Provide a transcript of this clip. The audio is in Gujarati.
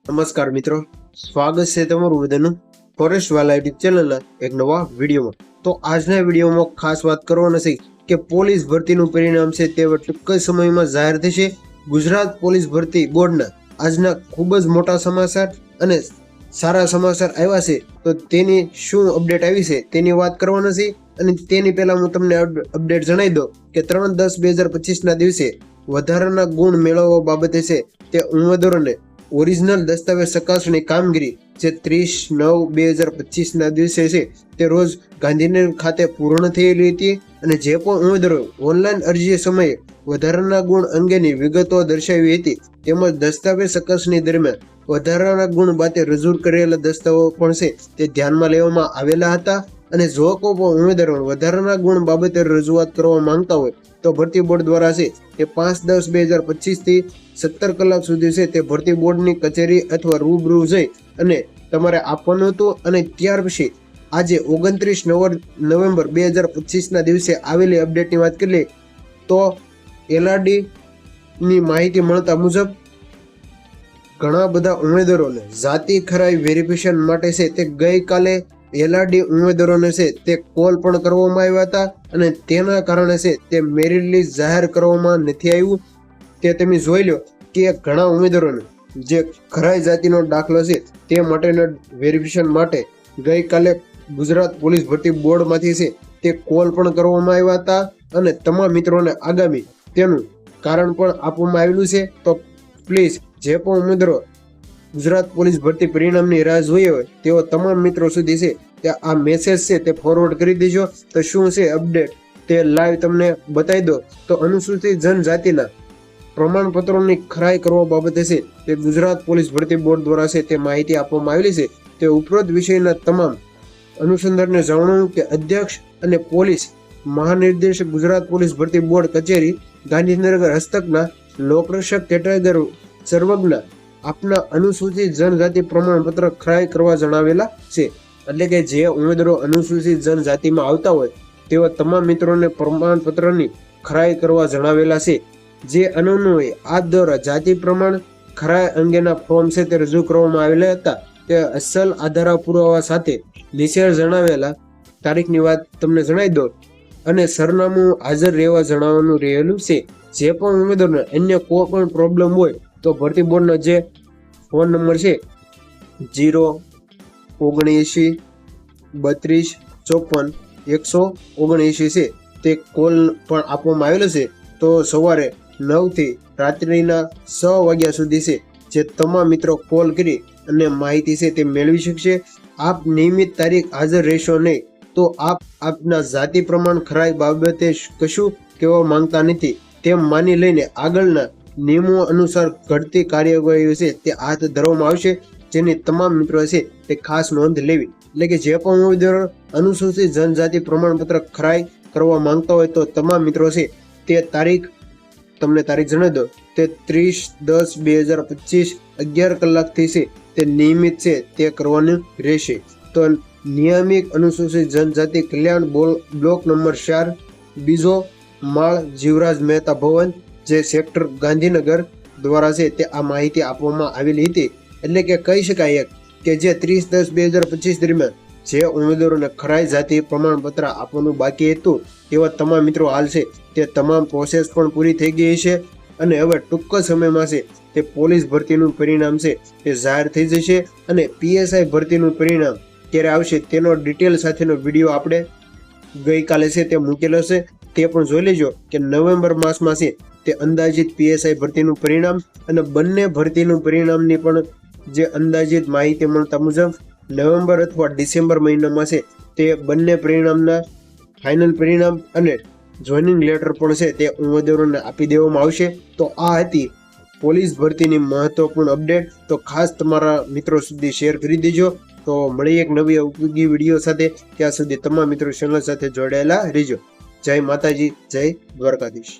નમસ્કાર મિત્રો, સ્વાગત છે તમારું બધાનું ફોરેસ્ટ વાલા યુટ્યુબ ચેનલના એક નવા વિડીયોમાં। તો આજના વિડીયોમાં ખાસ વાત કરવાની છે કે પોલીસ ભરતીનું પરિણામ છે તે ટૂંક જ સમયમાં જાહેર થશે। ગુજરાત પોલીસ ભરતી બોર્ડના આજના ખૂબ જ મોટા સમાચાર અને સારા સમાચાર આવ્યા છે, તો તેની શું અપડેટ આવી છે તેની વાત કરવાની છે। અને તેની પહેલા હું તમને અપડેટ જણાવી દઉં કે 3/10/2025 ના દિવસે વધારાના ગુણ મેળવવા બાબતે છે તે ઉમેદવારોને ઓરિજિનલ દસ્તાવેજ ચકાસણી કામગીરી જે 30/9/2025 ના દિવસે છે તે રોજ ગાંધીનગર ખાતે પૂર્ણ થયેલી હતી। અને જે પણ ઉમેદવારો ઓનલાઈન અરજી સમયે વધારાના ગુણ અંગેની વિગતો દર્શાવી હતી તેમજ દસ્તાવેજ ચકાસણી દરમિયાન વધારાના ગુણ બાબતે રજૂ કરેલા દસ્તાવેજો પણ છે તે ધ્યાનમાં લેવામાં આવેલા હતા। અને જો કોઈ પણ ઉમેદવારો વધારાના ગુણ બાબતે રજૂઆત કરવા માંગતા હોય તો ભરતી બોર્ડ દ્વારા છે તે 5/10/2025 થી 17 કલાક સુધી છે તે ભરતી બોર્ડની કચેરી અથવા રૂબરૂ જઈ અને તમારે આપવાનું હતું। અને ત્યાર પછી આજે 29 નવેમ્બર 2025 ના દિવસે આવેલી અપડેટની વાત કરીએ તો એલઆરડી ની માહિતી મળતા મુજબ ઘણા બધા ઉમેદવારોને જાતિ ખરાઈ વેરિફિકેશન માટે છે તે ગઈકાલે એલઆરડી ઉમેદવારોને છે તે કોલ પણ કરવામાં આવ્યા હતા અને તેના કારણે છે તે મેરિટ લિસ્ટ જાહેર કરવામાં નથી આવ્યું। તે તમે જોઈ લો કે ઘણા ઉમેદવારોને જે ખરાઈ જાતિનો દાખલો છે તે માટેના વેરિફિકેશન માટે ગઈકાલે ગુજરાત પોલીસ ભરતી બોર્ડમાંથી છે તે કોલ પણ કરવામાં આવ્યા હતા અને તમામ મિત્રોને આગામી તેનું કારણ પણ આપવામાં આવેલું છે। તો પ્લીઝ જે પણ ઉમેદવારો ગુજરાત પોલીસ ભરતી પરિણામની રાહ જોઈએ હોય તેઓ તમામ મિત્રો સુધી છે તે આ મેસેજ છે તે ફોરવર્ડ કરી દેજો। તો શું છે અપડેટ તે લાઈવ તમને બતાવી દો। તો અનુસૂચિત જનજાતિના પ્રમાણપત્રોની ખરાઈ કરવા બાબતે છે તે ગુજરાત પોલીસ ભરતી બોર્ડ દ્વારા છે તે માહિતી આપવામાં આવેલી છે। તે ઉપરોક્ત વિષયના તમામ અનુસંધાનને જાણવું કે અધ્યક્ષ અને પોલીસ મહાનિર્દેશક ગુજરાત પોલીસ ભરતી બોર્ડ કચેરી ગાંધીનગર હસ્તકના લોકરક્ષક કેટેગરી સર્વજ્ઞ આપના અનુસૂચિત જનજાતિ પ્રમાણપત્ર ખરાઈ કરવા જણાવેલા છે। એટલે કે જે ઉમેદવારો અનુસૂચિત જનજાતિમાં આવતા હોય તેવા તમામ મિત્રોને પ્રમાણપત્રની ખરાઈ કરવા જણાવેલા છે। જે અન્વયે આ દ્વારા જાતિ પ્રમાણ ખરાઈ અંગેના ફોર્મ છે તે રજૂ કરવામાં આવેલા હતા। તે અસલ આધાર પુરાવા સાથે નીચે જણાવેલા તારીખની વાત તમને જણાવી દો અને સરનામું હાજર રહેવા જણાવવાનું રહેલું છે। જે પણ ઉમેદવારને અન્ય કોઈ પણ પ્રોબ્લેમ હોય તો ભરતી બોર્ડનો જે ફોન નંબર છે 07932544179 છે તે કોલ પણ આપવામાં આવેલો છે। તો સવારે 9 થી રાત્રિના 6 વાગ્યા સુધી છે જે તમામ મિત્રો કોલ કરી અને માહિતી છે તે મેળવી શકશે। આપ નિયમિત તારીખ હાજર રહેશો નહીં તો આપ આપના જાતિ પ્રમાણ ખરાઈ બાબતે કશું કહેવા માંગતા નથી તેમ માની લઈને આગળના નિયમો અનુસાર ઘટતી કાર્યવાહી છે તે હાથ ધરવામાં આવશે, જેની તમામ મિત્રો છે તે ખાસ નોંધ લેવી। એટલે કે જે પણ ઉમેદવારો અનુસૂચિત જનજાતિ પ્રમાણપત્ર ખરાઈ કરવા માંગતા હોય તો તમામ મિત્રો છે તે તમને તારીખ જણાવી દો તે 30/10/2025 11 કલાકથી છે તે નિયમિત છે તે કરવાનું રહેશે। તો નિયમિત અનુસૂચિત જનજાતિ કલ્યાણ બ્લોક નંબર 4 બીજો માળ જીવરાજ મહેતા ભવન જે સેક્ટર ગાંધીનગર દ્વારા છે તે આ માહિતી આપવામાં આવેલી હતી। એટલે કે કહી શકાય કે જે 30/10/2025 દરમિયાન જે ઉમેદવારોને ખરાઈ જાતિ પ્રમાણપત્ર આપવાનું બાકી હતું તેવા તમામ મિત્રો હાલ છે તે તમામ પ્રોસેસ પણ પૂરી થઈ ગઈ છે અને હવે ટૂંક સમયમાં છે તે પોલીસ ભરતીનું પરિણામ છે તે જાહેર થઈ જશે। અને પીએસઆઈ ભરતીનું પરિણામ ક્યારે આવશે તેનો ડિટેલ સાથેનો વિડીયો આપણે ગઈકાલે છે તે મૂકેલો છે, તે પણ જોઈ લેજો કે નવેમ્બર માસમાં છે તે અંદાજિત પીએસઆઈ ભરતીનું પરિણામ અને બંને ભરતીનું પરિણામની પણ જે અંદાજિત માહિતી મળતા મુજબ નવેમ્બર અથવા ડિસેમ્બર મહિનામાં છે તે બંને પરિણામના ફાઇનલ પરિણામ અને જોઈનિંગ લેટર પણ છે તે ઉમેદવારોને આપી દેવામાં આવશે। તો આ હતી પોલીસ ભરતીની મહત્વપૂર્ણ અપડેટ। તો ખાસ તમારા મિત્રો સુધી શેર કરી દેજો। તો મળી એક નવી ઉપયોગી વિડીયો સાથે, ત્યાં સુધી તમામ મિત્રો ચેનલ સાથે જોડાયેલા રહેજો। જય માતાજી, જય દ્વારકાધીશ।